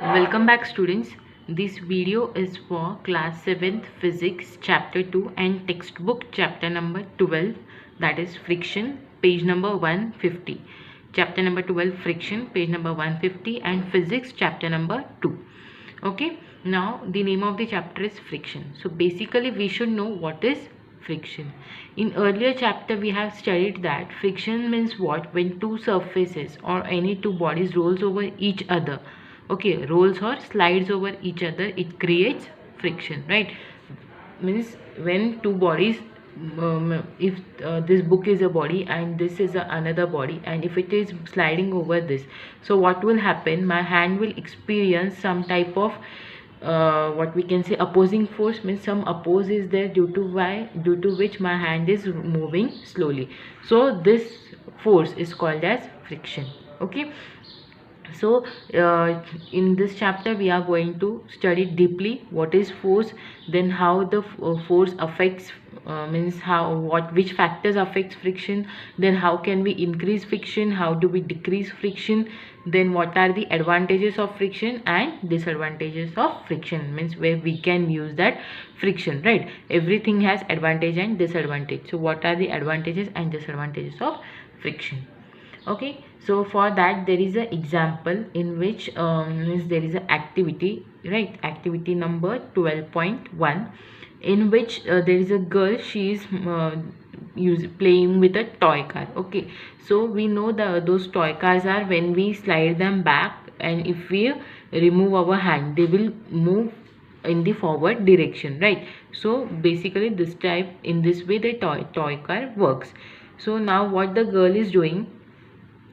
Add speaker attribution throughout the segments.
Speaker 1: Welcome back, students. This video is for class 7th physics chapter 2 and textbook chapter number 12, that is friction, page number 150. Chapter number 12 friction, page number 150, and physics chapter number 2. Okay, now the name of the chapter is friction. So basically we should know what is friction. In earlier chapter we have studied that friction means what? When two surfaces or any two bodies rolls over each other, okay, rolls or slides over each other, it creates friction, right? Means when two bodies, if this book is a body and this is another body, and if it is sliding over this, so what will happen? My hand will experience some type of what we can say opposing force, means some oppose is there, due to which my hand is moving slowly. So this force is called as friction. Okay, so in this chapter we are going to study deeply what is force, then how the force affects, means which factors affects friction, then how can we increase friction, how do we decrease friction, then what are the advantages of friction and disadvantages of friction, means where we can use that friction, right? Everything has advantage and disadvantage, so what are the advantages and disadvantages of friction? Okay, so for that there is an example in which means there is an activity, right? Activity number 12.1, in which there is a girl, she is playing with a toy car. Okay, so we know those toy cars are, when we slide them back and if we remove our hand, they will move in the forward direction, right? So basically in this way the toy car works. So now what the girl is doing,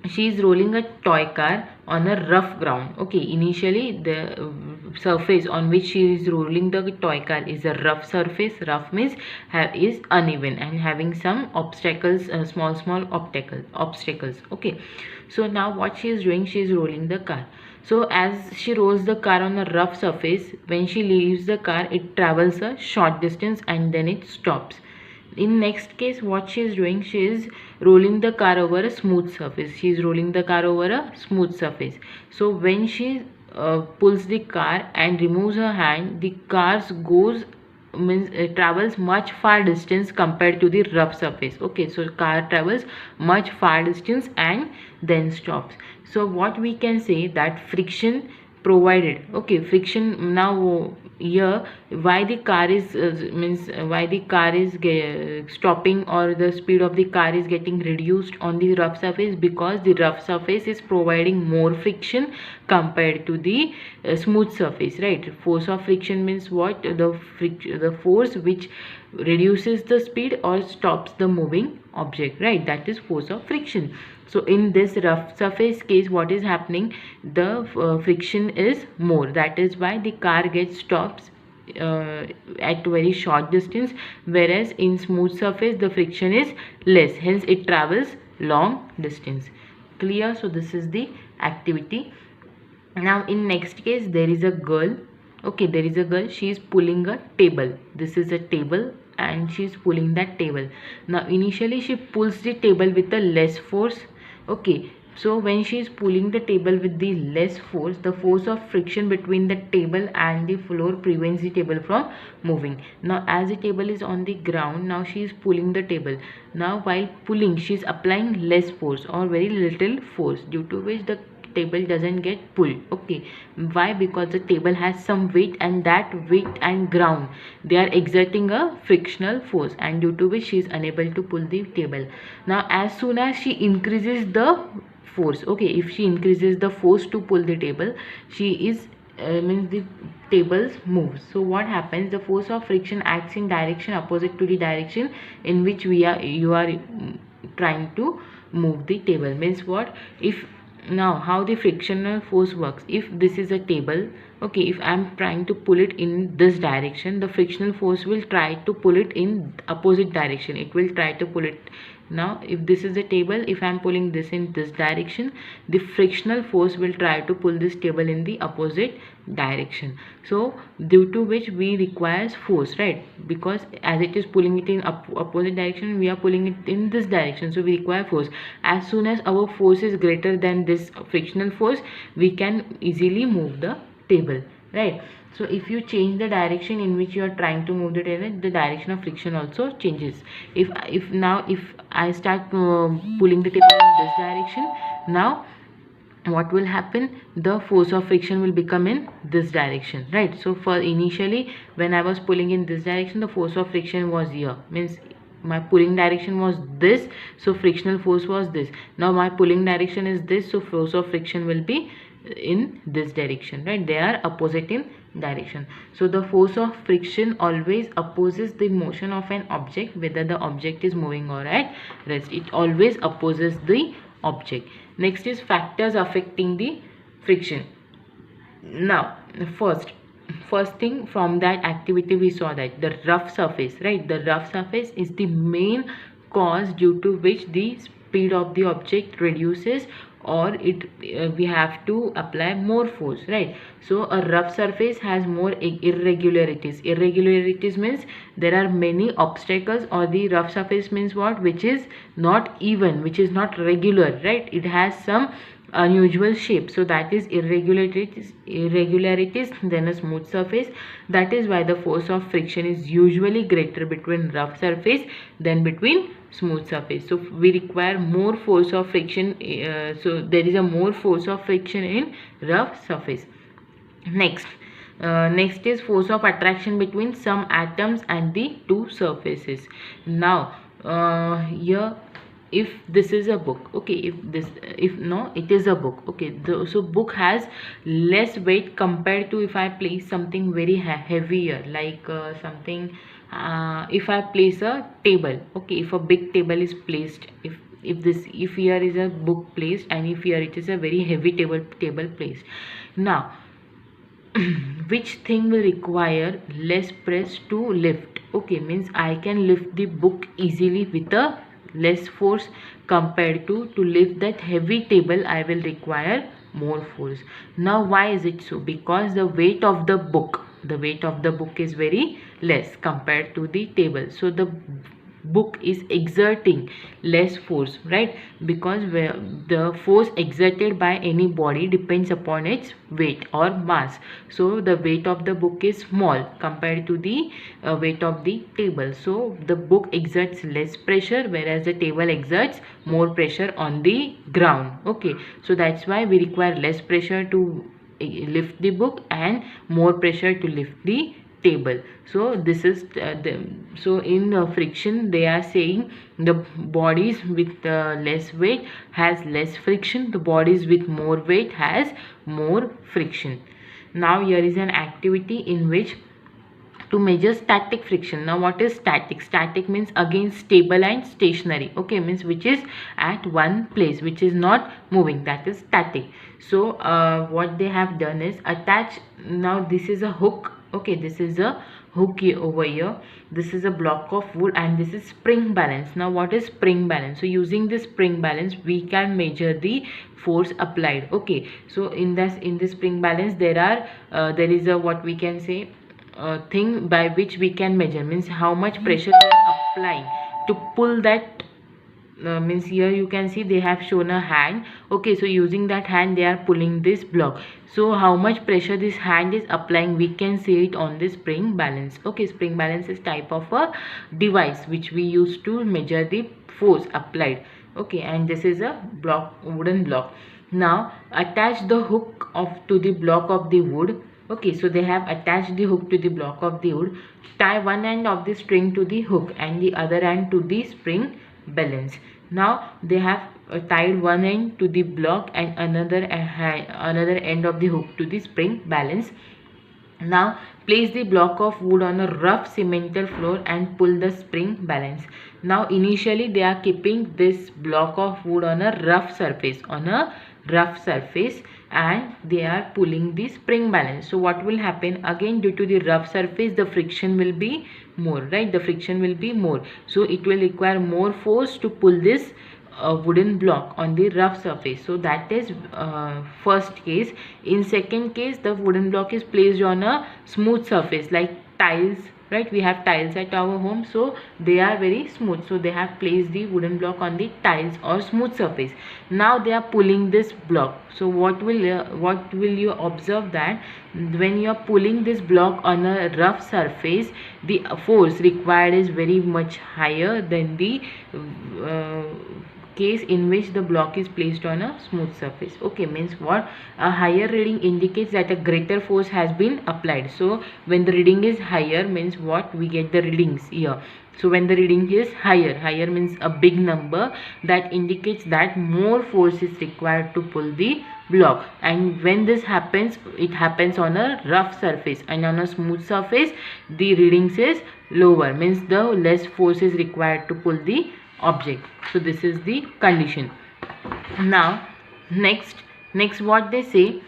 Speaker 1: she is rolling a toy car on a rough ground. Okay, initially the surface on which she is rolling the toy car is a rough surface. Rough means is uneven and having some obstacles, small obstacles. Okay, so now what she is doing, she is rolling the car. So as she rolls the car on a rough surface, when she leaves the car, it travels a short distance and then it stops. In next case, what she is doing, she is rolling the car over a smooth surface. She is rolling the car over a smooth surface. So when she pulls the car and removes her hand, the car travels much far distance compared to the rough surface. Okay, so car travels much far distance and then stops. So what we can say, that friction provided, okay, friction. Now here, why the car is stopping, or the speed of the car is getting reduced on the rough surface, because the rough surface is providing more friction compared to the smooth surface, right? Force of friction means what? The force which reduces the speed or stops the moving object, right? That is force of friction. So in this rough surface case, what is happening, the friction is more, that is why the car gets stops at very short distance, whereas in smooth surface the friction is less, hence it travels long distance. Clear? So this is the activity. Now in next case, there is a girl. Okay, there is a girl, she is pulling a table. This is a table and she is pulling that table. Now initially she pulls the table with a less force. Okay, so when she is pulling the table with the less force, the force of friction between the table and the floor prevents the table from moving. Now as the table is on the ground, now she is pulling the table. Now while pulling, she is applying less force or very little force, due to which the table doesn't get pulled. Okay, why? Because the table has some weight, and that weight and ground, they are exerting a frictional force, and due to which she is unable to pull the table. Now as soon as she increases the force, okay, if she increases the force to pull the table, she is means the tables moves. So what happens, the force of friction acts in direction opposite to the direction in which you are trying to move the table. Means what? If now how the frictional force works, if this is a table, okay, if I am trying to pull it in this direction, the frictional force will try to pull it in opposite direction, it will try to pull it. Now if this is a table, if I am pulling this in this direction, the frictional force will try to pull this table in the opposite direction. So due to which we requires force, right? Because as it is pulling it in opposite direction, we are pulling it in this direction, so we require force. As soon as our force is greater than this frictional force, we can easily move the table, right? So if you change the direction in which you are trying to move the table, the direction of friction also changes. If I start pulling the table in this direction, now what will happen, the force of friction will become in this direction, right? So for initially when I was pulling in this direction, the force of friction was here, means my pulling direction was this, so frictional force was this. Now my pulling direction is this, so force of friction will be in this direction, right? They are opposite in direction. So the force of friction always opposes the motion of an object, whether the object is moving or at rest. It always opposes the object. Next is factors affecting the friction. Now first thing from that activity, we saw that the rough surface, right? The rough surface is the main cause due to which the speed of the object reduces, or we have to apply more force, right? So a rough surface has more irregularities means there are many obstacles, or the rough surface means what, which is not even, which is not regular, right? It has some unusual shape, so that is irregularities than a smooth surface. That is why the force of friction is usually greater between rough surface than between smooth surface. So we require more force of friction, so there is a more force of friction in rough surface. Next is force of attraction between some atoms and the two surfaces. Now here, if this is a book, okay, it is a book, okay, so book has less weight compared to if I place something very heavier, like something if I place a table, okay, if a big table is placed, if here is a book placed, and if here it is a very heavy table placed, now which thing will require less press to lift? Okay, means I can lift the book easily with a less force compared to lift that heavy table I will require more force. Now why is it so? Because the weight of the book is very less compared to the table, so the book is exerting less force, right? Because the force exerted by any body depends upon its weight or mass, so the weight of the book is small compared to the weight of the table, so the book exerts less pressure, whereas the table exerts more pressure on the ground. Okay, so that's why we require less pressure to lift the book and more pressure to lift the table. So this is so in friction they are saying the bodies with less weight has less friction, the bodies with more weight has more friction. Now here is an activity in which to measure static friction. Now what is static? Static means again stable and stationary, okay, means which is at one place, which is not moving, that is static. So what they have done is attach, now this is a hook, okay, this is a hook over here, this is a block of wood, and this is spring balance. Now what is spring balance? So using this spring balance we can measure the force applied. Okay, so in this spring balance there is a, what we can say, thing by which we can measure, means how much pressure we are applying to pull that, means here you can see they have shown a hand, okay, so using that hand they are pulling this block, so how much pressure this hand is applying we can see it on this spring balance. Okay, spring balance is type of a device which we use to measure the force applied. Okay, and this is a block, wooden block. Now attach the hook to the block of the wood. Okay, so they have attached the hook to the block of the wood. Tie one end of the string to the hook and the other end to the spring balance. Now they have tied one end to the block and another end of the hook to the spring balance. Now place the block of wood on a rough cemented floor and pull the spring balance. Now initially they are keeping this block of wood on a rough surface, and they are pulling the spring balance. So what will happen, again due to the rough surface the friction will be more, right? The friction will be more, so it will require more force to pull this wooden block on the rough surface. So that is first case. In second case the wooden block is placed on a smooth surface like tiles, right? We have tiles at our home, so they are very smooth, so they have placed the wooden block on the tiles or smooth surface. Now they are pulling this block. So what will you observe, that when you are pulling this block on a rough surface, the force required is very much higher than the uh, case in which the block is placed on a smooth surface. Okay, means what? A higher reading indicates that a greater force has been applied. So when the reading is higher, means what? We get the readings here. So when the reading is higher means a big number, that indicates that more force is required to pull the block. And when this happens, it happens on a rough surface, and on a smooth surface the readings is lower, means the less force is required to pull the object. So this is the condition. Now next what they say,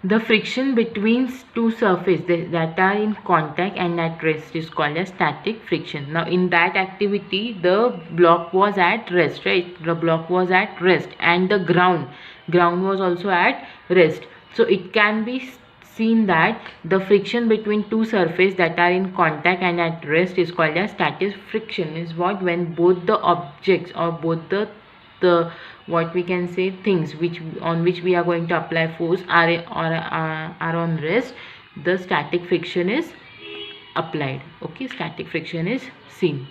Speaker 1: the friction between two surfaces that are in contact and at rest is called as static friction. Now in that activity, the block was at rest, right? The block was at rest, and the ground was also at rest. So it can be seen that the friction between two surfaces that are in contact and at rest is called as static friction. Is what? When both the objects, or both the what we can say, things on which we are going to apply force are on rest, the static friction is applied. Okay, static friction is seen.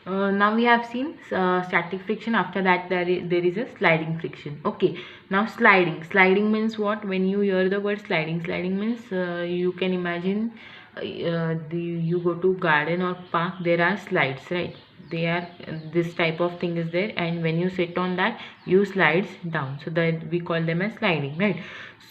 Speaker 1: Now we have seen static friction. After that there is a sliding friction. Okay, now sliding means what? When you hear the word sliding means you can imagine you go to garden or park, there are slides, right? They are this type of thing is there, and when you sit on that, you slides down, so that we call them as sliding, right?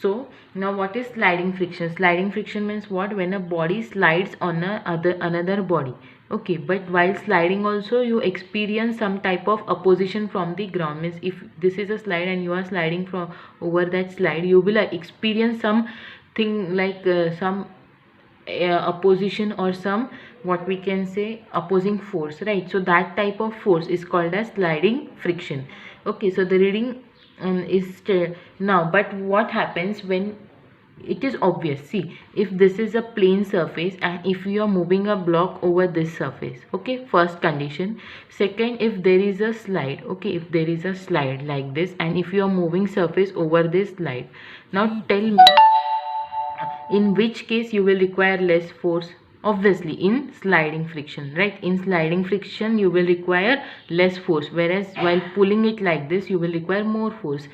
Speaker 1: So now what is sliding friction? Sliding friction means what? When a body slides on another body. Okay, but while sliding also you experience some type of opposition from the ground. Means if this is a slide and you are sliding from over that slide, you will experience something like some opposition, or some what we can say opposing force, right? So that type of force is called as sliding friction. Okay, so the reading is now, but what happens when it is obvious? See, if this is a plane surface and if you are moving a block over this surface, okay, first condition. Second, if there is a slide, okay, if there is a slide like this, and if you are moving surface over this slide, now tell me in which case you will require less force. Obviously in sliding friction, right? In sliding friction you will require less force, whereas while pulling it like this you will require more force.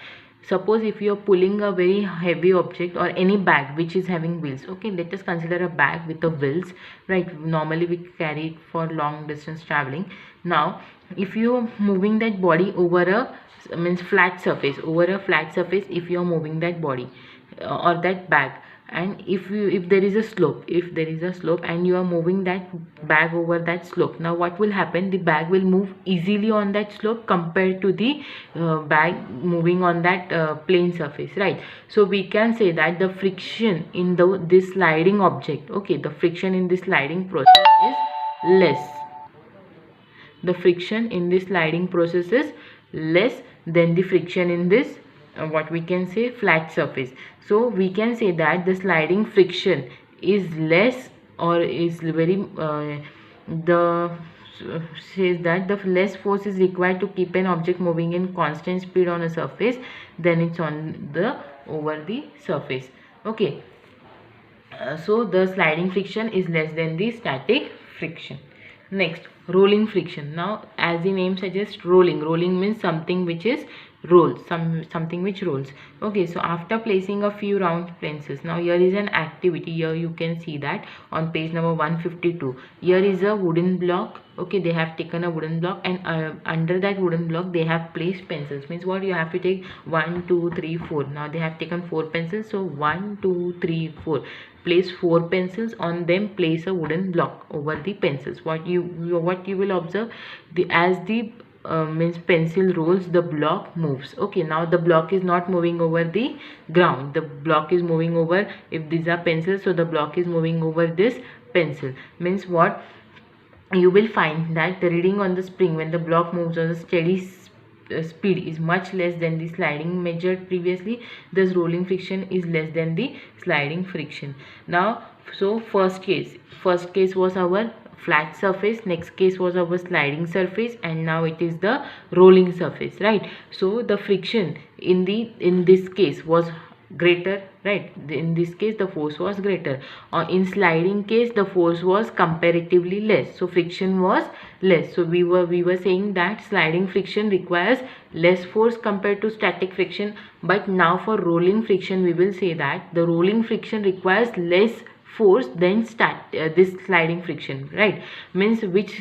Speaker 1: Suppose if you are pulling a very heavy object or any bag which is having wheels, okay, let us consider a bag with the wheels, right? Normally we carry it for long distance traveling. Now if you are moving that body over a means flat surface, if you are moving that body or that bag, and if there is a slope and you are moving that bag over that slope, now what will happen? The bag will move easily on that slope compared to the bag moving on that plane surface, right? So we can say that the friction in this sliding object, okay, the friction in this sliding process is less. The friction in this sliding process is less than the friction in this what we can say flat surface. So we can say that the sliding friction is less, or is very says that the less force is required to keep an object moving in constant speed on a surface than it's on the over the surface. Okay, so the sliding friction is less than the static friction. Next, rolling friction. Now as the name suggests, rolling means something which is rolls, something which rolls. Okay, so after placing a few round pencils, now here is an activity. Here you can see that on page number 152, here is a wooden block. Okay, they have taken a wooden block, and under that wooden block they have placed pencils. Means what? You have to take 1 2 3 4. Now they have taken 4 pencils, so 1 2 3 4, place 4 pencils on them, place a wooden block over the pencils. What you will observe, as the means pencil rolls, the block moves. Okay, now the block is not moving over the ground, the block is moving over, if these are pencils, so the block is moving over this pencil. Means what? You will find that the reading on the spring when the block moves on a steady speed is much less than the sliding measured previously. Thus rolling friction is less than the sliding friction. Now So first case was our flat surface, next case was our sliding surface, and now it is the rolling surface, right? So the friction in this case was greater, right? In this case the force was greater. In sliding case the force was comparatively less, so friction was less. So we were saying that sliding friction requires less force compared to static friction, but now for rolling friction we will say that the rolling friction requires less force than this sliding friction, right? Means which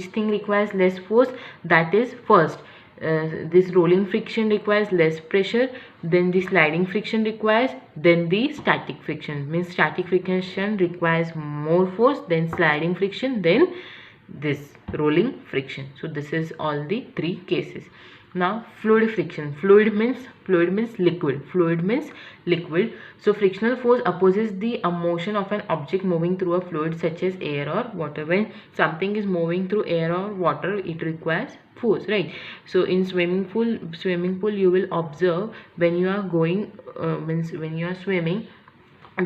Speaker 1: thing requires less force? That is, first, this rolling friction requires less pressure, then the sliding friction requires, then the static friction. Means static friction requires more force, then sliding friction, then this rolling friction. So this is all the three cases. Now fluid friction. Fluid means liquid. Fluid means liquid. So frictional force opposes the motion of an object moving through a fluid such as air or water. When something is moving through air or water, it requires force, right? So in swimming pool you will observe when you are going means when you are swimming,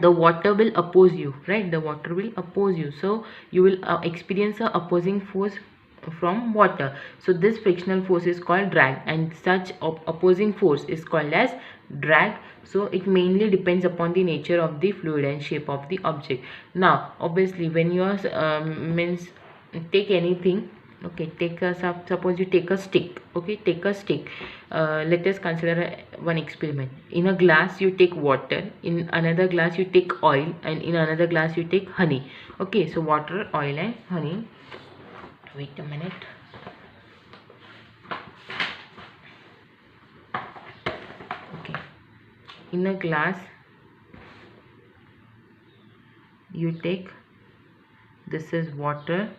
Speaker 1: the water will oppose you, right? The water will oppose you, so you will experience a opposing force from water. So this frictional force is called drag, and such opposing force is called as drag. So it mainly depends upon the nature of the fluid and shape of the object. Now obviously when you are means take anything, okay, take a suppose you take a stick, okay, take a stick. Let us consider one experiment. In a glass you take water, in another glass you take oil, and in another glass you take honey. Okay, so water, oil and honey. Wait a minute. Okay, in a glass you take, this is water,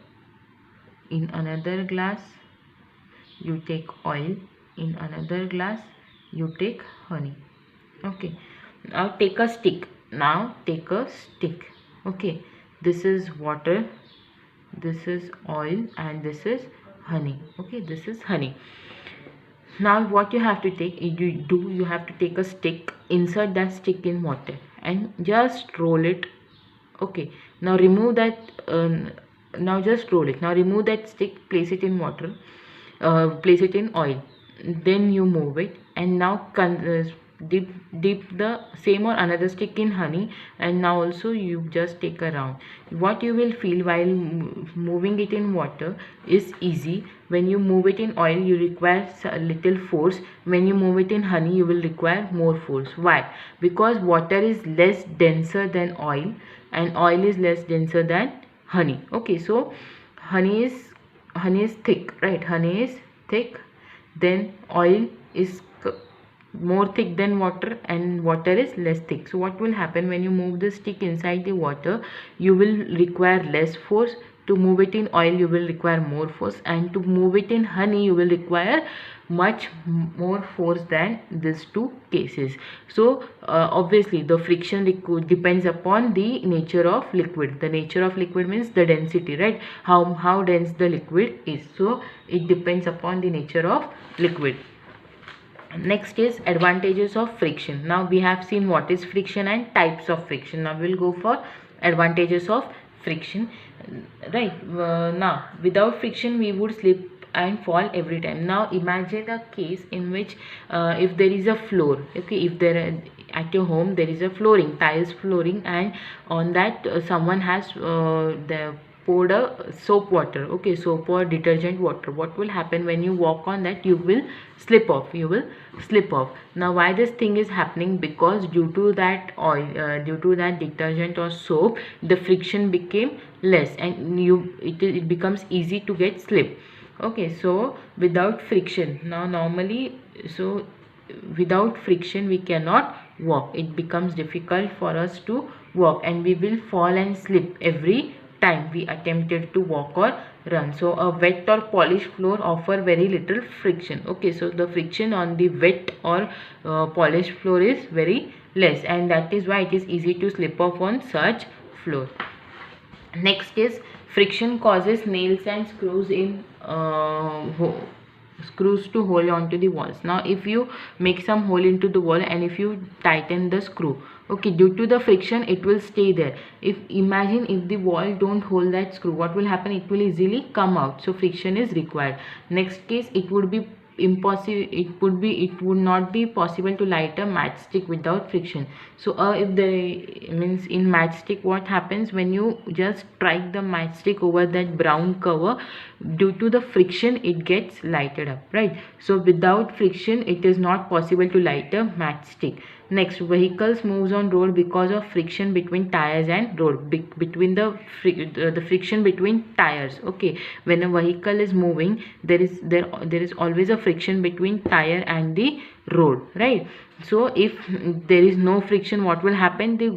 Speaker 1: in another glass you take oil, in another glass you take honey. Okay, now take a stick. Okay, this is water, this is oil, and this is honey. Okay, this is honey. Now what you have to take, you have to take a stick, insert that stick in water and just roll it. Okay, now remove that now just roll it. Now remove that stick, place it in water, place it in oil, then you move it, and now dip the same or another stick in honey, and now also you just take a round. What you will feel while moving it in water is easy. When you move it in oil you require a little force, when you move it in honey you will require more force. Why? Because water is less denser than oil, and oil is less denser than honey. Okay, so honey is thick, right? Honey is thick, then oil is more thick than water, and water is less thick. So what will happen when you move the stick inside the water? You will require less force. To move it in oil you will require more force, and to move it in honey you will require much more force than these two cases. So obviously the friction depends upon the nature of liquid. The nature of liquid means the density, right? How dense the liquid is. So it depends upon the nature of liquid. Next is advantages of friction. Now we have seen what is friction and types of friction. Now we will go for advantages of friction, right? Now without friction we would slip and fall every time. Now imagine a case in which if there is a floor, okay, if there at your home there is a flooring, tiles flooring, and on that someone has poured a soap water, okay, soap or detergent water. What will happen when you walk on that? You will slip off. Now why this thing is happening? Because due to that oil, due to that detergent or soap, the friction became less, and it becomes easy to get slip. Okay, so without friction, now normally, so without friction we cannot walk. It becomes difficult for us to walk, and we will fall and slip every time we attempted to walk or run. So a wet or polished floor offer very little friction. Okay, so the friction on the wet or polished floor is very less, and that is why it is easy to slip off on such floor. Next is friction causes nails and screws in screws to hold onto the walls. Now if you make some hole into the wall and if you tighten the screw, okay, due to the friction it will stay there. If imagine if the wall don't hold that screw, what will happen? It will easily come out. So friction is required. Next case, it would be impossible, it would not be possible to light a matchstick without friction. So if the means in matchstick, what happens when you just strike the matchstick over that brown cover, due to the friction it gets lighted up, right? So without friction it is not possible to light a matchstick. Next, vehicles moves on road because of friction between tires and road, between the friction between tires. Okay, when a vehicle is moving, there is always a friction between tire and the road, right? So if there is no friction, what will happen? The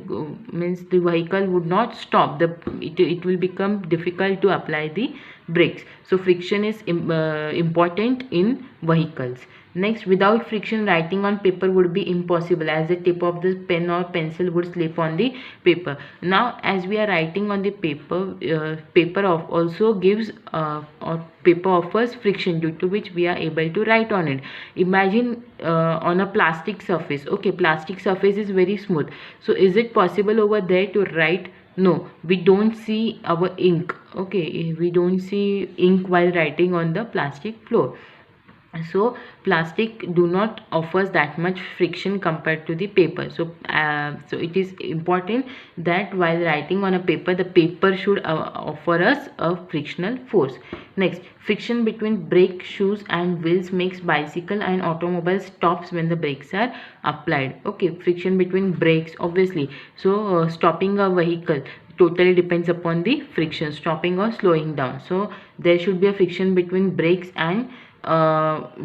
Speaker 1: means the vehicle would not stop. It will become difficult to apply the brakes. So friction is important in vehicles. Next, without friction, writing on paper would be impossible, as the tip of the pen or pencil would slip on the paper. Now as we are writing on the paper, paper also gives or paper offers friction, due to which we are able to write on it. Imagine on a plastic surface. Okay, plastic surface is very smooth. So is it possible over there to write? No, we don't see our ink. Okay, we don't see ink while writing on the plastic floor. So plastic do not offers that much friction compared to the paper. So so it is important that while writing on a paper, the paper should offer us a frictional force. Next, friction between brake shoes and wheels makes bicycle and automobile stops when the brakes are applied. Okay, friction between brakes, obviously. So stopping a vehicle totally depends upon the friction, stopping or slowing down. So there should be a friction between brakes and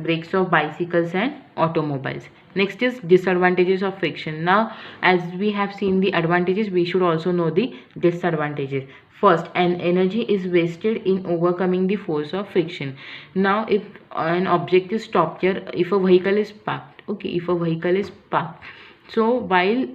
Speaker 1: brakes of bicycles and automobiles. Next is disadvantages of friction. Now as we have seen the advantages, we should also know the disadvantages. First, an energy is wasted in overcoming the force of friction. Now if an object is stopped here, if a vehicle is parked, okay, if a vehicle is parked, so while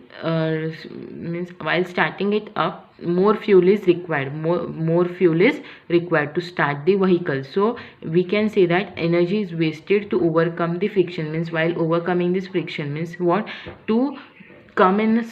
Speaker 1: while starting it up, more fuel is required. More fuel is required to start the vehicle. So we can say that energy is wasted to overcome the friction. Means while overcoming this friction, means what, to come in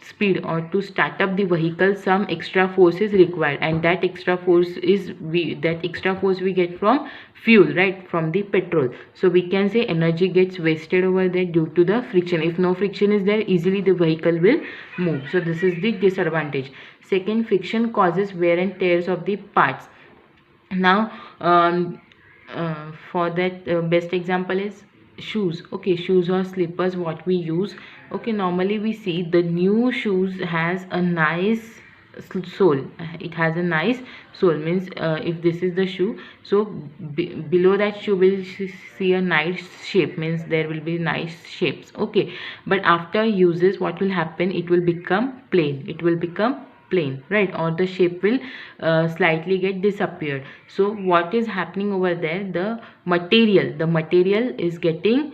Speaker 1: speed or to start up the vehicle, some extra force is required, and that extra force is we get from fuel, right, from the petrol. So we can say energy gets wasted over there due to the friction. If no friction is there, easily the vehicle will move. So this is the disadvantage. Second, friction causes wear and tears of the parts. Now for that, best example is shoes. Okay, shoes or slippers, what we use. Okay, normally we see the new shoes has a nice sole. It has a nice sole, means if this is the shoe, so below that shoe will see a nice shape, means there will be nice shapes. Okay, but after uses, what will happen? It will become plain. It will become plain, right, or the shape will slightly get disappeared. So what is happening over there? The material is getting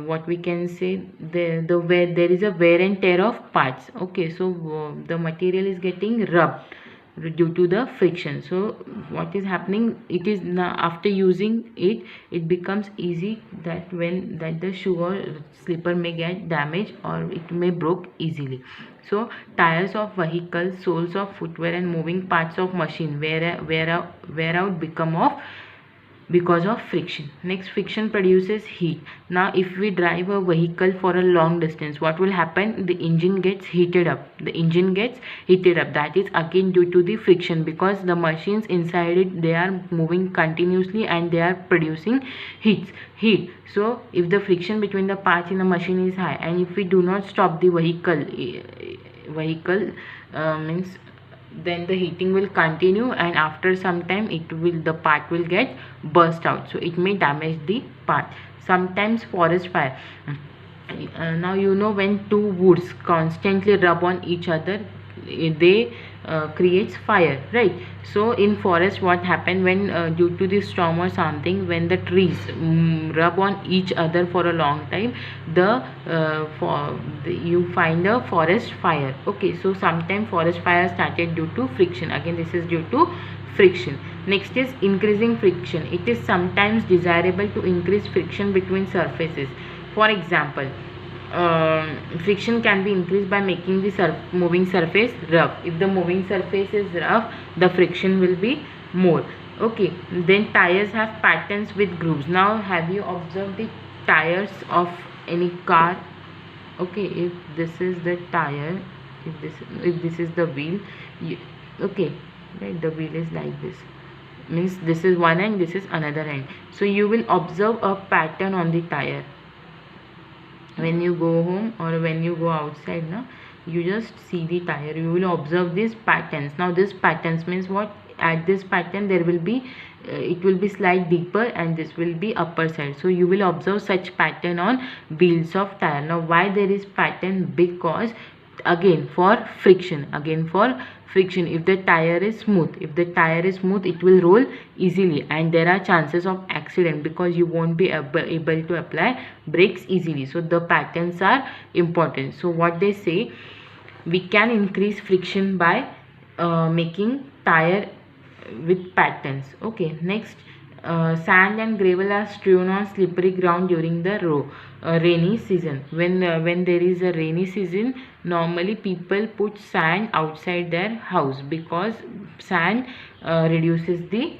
Speaker 1: what we can say, the where there is a wear and tear of parts. Okay, so the material is getting rubbed due to the friction. So what is happening? It is now after using it, it becomes easy that when that the shoe or slipper may get damaged or it may broke easily. So tires of vehicles, soles of footwear and moving parts of machine wear out because of friction. Next, friction produces heat. Now if we drive a vehicle for a long distance, what will happen? The engine gets heated up. That is again due to the friction, because the machines inside it, they are moving continuously and they are producing heat. So if the friction between the parts in the machine is high, and if we do not stop the vehicle means then the heating will continue, and after some time the part will get burst out, so it may damage the part. Sometimes forest fire. Now when two woods constantly rub on each other, they creates fire, right? So in forest, what happened when due to the storm or something, when the trees rub on each other for a long time, you find a forest fire. Okay, so sometimes forest fire started due to friction. Again, this is due to friction. Next is increasing friction. It is sometimes desirable to increase friction between surfaces. For example, friction can be increased by making the moving surface rough. If the moving surface is rough, the friction will be more. Okay, then tires have patterns with grooves. Now, have you observed the tires of any car? Okay, if this is the tire, if this is the wheel, okay, right, the wheel is like this, means this is one end, this is another end. So you will observe a pattern on the tire when you go home or when you go outside. Now you just see the tire, you will observe these patterns. Now this patterns means what? At this pattern there will be it will be slide deeper and this will be upper side. So you will observe such pattern on wheels of tire. Now why there is pattern? Because again for friction, if the tire is smooth, it will roll easily, and there are chances of accident because you won't be able to apply brakes easily. So the patterns are important. So what they say, we can increase friction by making tire with patterns. Okay, next, sand and gravel are strewn on slippery ground during the rainy season. When there is a rainy season, normally people put sand outside their house because sand reduces the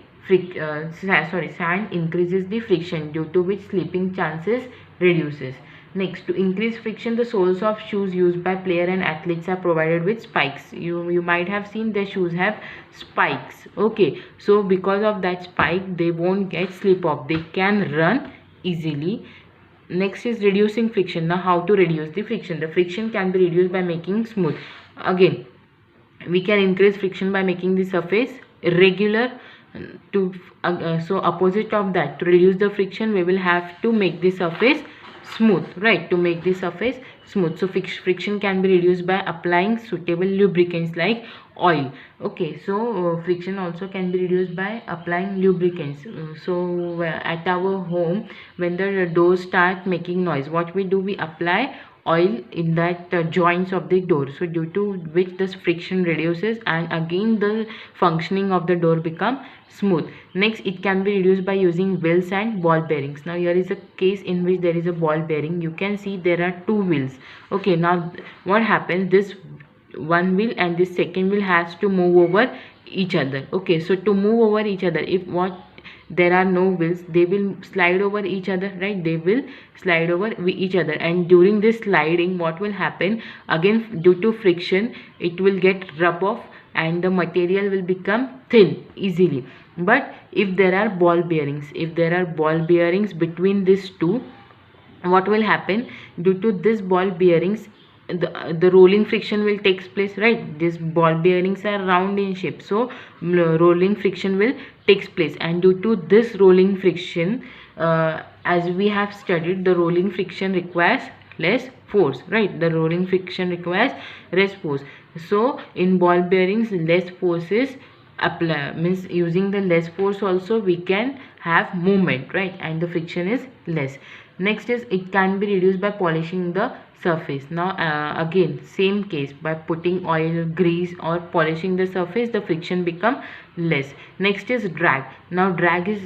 Speaker 1: sand increases the friction, due to which slipping chances reduces. Next, to increase friction, the soles of shoes used by player and athletes are provided with spikes. You might have seen their shoes have spikes. Okay, so because of that spike, they won't get slip off. They can run easily. Next is reducing friction. Now how to reduce the friction? The friction can be reduced by making smooth. Again, we can increase friction by making the surface irregular. So opposite of that, to reduce the friction, we will have to make the surface smooth, right? To make the surface smooth, so friction can be reduced by applying suitable lubricants like oil. Okay, so friction also can be reduced by applying lubricants. At our home, when the doors start making noise, what we do, we apply oil in that joints of the door, so due to which this friction reduces and again the functioning of the door become smooth. Next, it can be reduced by using wheels and ball bearings. Now here is a case in which there is a ball bearing. You can see there are two wheels. Okay, now what happens, this one wheel and this second wheel has to move over each other. Okay, so to move over each other, if there are no wheels, they will slide over each other, right? They will slide over each other, and during this sliding, what will happen, again due to friction, it will get rub off and the material will become thin easily. But if there are ball bearings, between these two, what will happen, due to this ball bearings, the rolling friction will takes place, right? These ball bearings are round in shape, so rolling friction will takes place, and due to this rolling friction, as we have studied, the rolling friction requires less force, right? The rolling friction requires less force. So in ball bearings, less force is apply, means using the less force also we can have movement, right? And the friction is less. Next is, it can be reduced by polishing the surface. Now again same case, by putting oil, grease or polishing the surface, the friction become less. Next is drag. Now drag is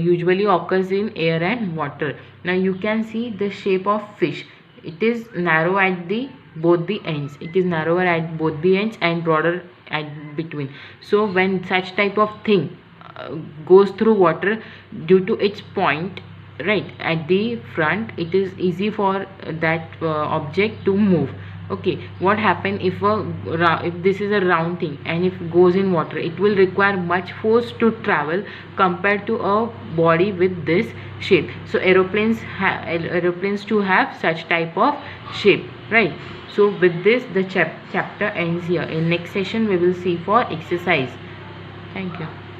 Speaker 1: usually occurs in air and water. Now you can see the shape of fish. It is narrow at both the ends. It is narrower at both the ends and broader at between. So when such type of thing goes through water, due to its point, right, at the front, it is easy for that object to move. Okay, what happen if this is a round thing and if it goes in water, it will require much force to travel compared to a body with this shape. So aeroplanes too have such type of shape, right? So with this, the chapter ends here. In next session we will see for exercise. Thank you.